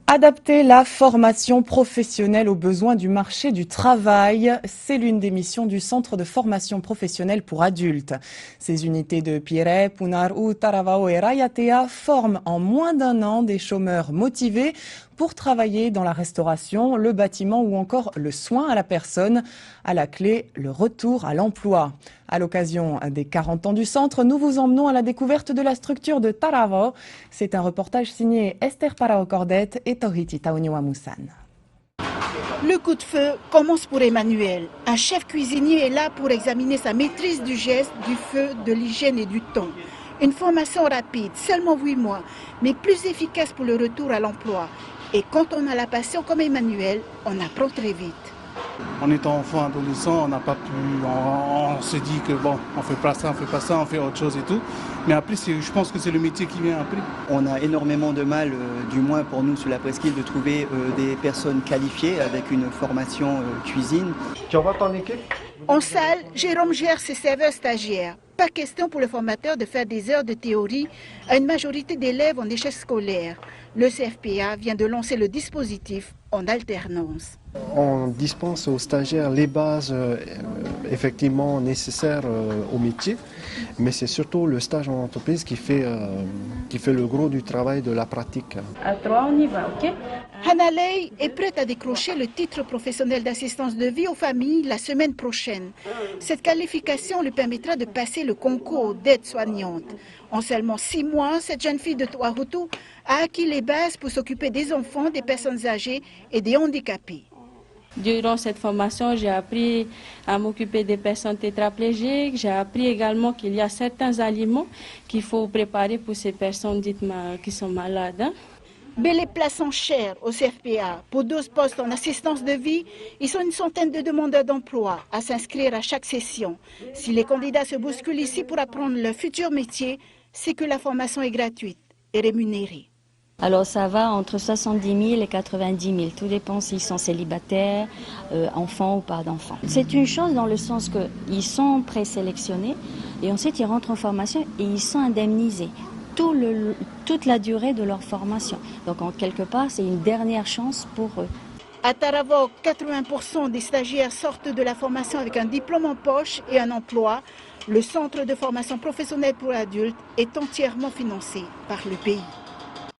Adapter la formation professionnelle aux besoins du marché du travail, c'est l'une des missions du Centre de formation professionnelle pour adultes. Ces unités de Piré, Punarú, Taravao et Rayatea forment en moins d'un an des chômeurs motivés pour travailler dans la restauration, le bâtiment ou encore le soin à la personne. À la clé, le retour à l'emploi. À l'occasion des 40 ans du centre, nous vous emmenons à la découverte de la structure de Taravao. C'est un reportage signé Esther Parao-Cordet et Tohiti Taonioa-Moussan. Le coup de feu commence pour Emmanuel. Un chef cuisinier est là pour examiner sa maîtrise du geste, du feu, de l'hygiène et du temps. Une formation rapide, seulement 8 mois, mais plus efficace pour le retour à l'emploi. Et quand on a la passion comme Emmanuel, on apprend très vite. En étant enfant, adolescent, on n'a pas pu, on se dit que bon, on fait pas ça, on fait autre chose et tout. Mais après, je pense que c'est le métier qui vient après. On a énormément de mal, du moins pour nous sur la presqu'île, de trouver des personnes qualifiées avec une formation cuisine. Tu envoies ton équipe? En salle, Jérôme gère ses serveurs stagiaires. Pas question pour le formateur de faire des heures de théorie à une majorité d'élèves en échec scolaire. Le CFPA vient de lancer le dispositif en alternance. On dispense aux stagiaires les bases effectivement nécessaires au métier, mais c'est surtout le stage en entreprise qui fait le gros du travail de la pratique. À 3, on y va, ok? Hanalei est prête à décrocher le titre professionnel d'assistance de vie aux familles la semaine prochaine. Cette qualification lui permettra de passer le concours d'aide-soignante. En seulement 6 mois, cette jeune fille de Toahutu a acquis les bases pour s'occuper des enfants, des personnes âgées et des handicapés. Durant cette formation, j'ai appris à m'occuper des personnes tétraplégiques. J'ai appris également qu'il y a certains aliments qu'il faut préparer pour ces personnes dites qui sont malades. Mais les places sont chères au CFPA. Pour 12 postes en assistance de vie, ils sont une centaine de demandeurs d'emploi à s'inscrire à chaque session. Si les candidats se bousculent ici pour apprendre leur futur métier, c'est que la formation est gratuite et rémunérée. Alors ça va entre 70 000 et 90 000, tout dépend s'ils sont célibataires, enfants ou pas d'enfants. C'est une chose dans le sens qu'ils sont présélectionnés et ensuite ils rentrent en formation et ils sont indemnisés toute la durée de leur formation. Donc en quelque part, c'est une dernière chance pour eux. À Taravao, 80% des stagiaires sortent de la formation avec un diplôme en poche et un emploi. Le centre de formation professionnelle pour adultes est entièrement financé par le pays.